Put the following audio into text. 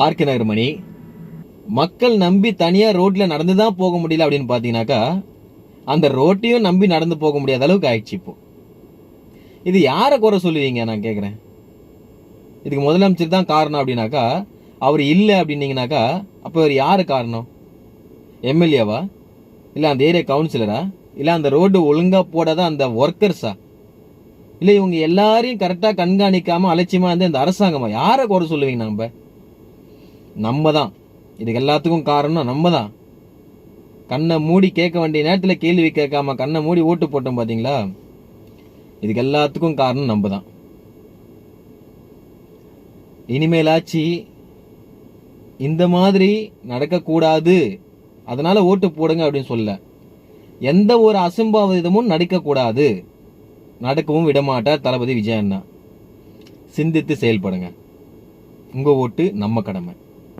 RK நகர் மணி. மக்கள் நம்பி தனியா ரோட்ல நடந்துதான் போக முடியல அப்படின்னு பாத்தீங்கன்னாக்கா, அந்த ரோட்டையும் நம்பி நடந்து போக முடியாத அளவுக்கு ஆயிடுச்சு இப்போ. இது யாரை குறை சொல்லுவீங்க நான் கேக்குறேன்? இதுக்கு முதலமைச்சர் தான் காரணம் அப்படின்னாக்கா, அவர் இல்லை அப்படின்னீங்கன்னாக்கா, அப்ப அவர் யாரு காரணம்? எம்எல்ஏவா, இல்ல அந்த ஏரியா கவுன்சிலரா, இல்ல அந்த ரோடு ஒழுங்கா போடாத அந்த ஒர்க்கர்ஸா, இல்ல இவங்க எல்லாரையும் கரெக்டா கண்காணிக்காம அலட்சியமா இருந்த இந்த அரசாங்கமா? யாரை குறை சொல்லுவீங்க? நம்ம தான் இதுக்கு எல்லாத்துக்கும் காரணம். நம்ம தான் கண்ணை மூடி கேட்க வேண்டிய நேரத்துல கேள்வி கேட்காம கண்ணை மூடி ஓட்டு போட்டோம் பாத்தீங்களா? இதுக்கு எல்லாத்துக்கும் காரணம் நம்ம தான். இனிமேலாச்சு இந்த மாதிரி நடக்கக்கூடாது, அதனால ஓட்டு போடுங்க அப்படின்னு சொல்ல. எந்த ஒரு அசம்பாவிதமும் நடக்கக்கூடாது, நடக்கவும் விடமாட்டார் தளபதி விஜய் அண்ணா. சிந்தித்து செயல்படுங்க. உங்க ஓட்டு நம்ம கடமை.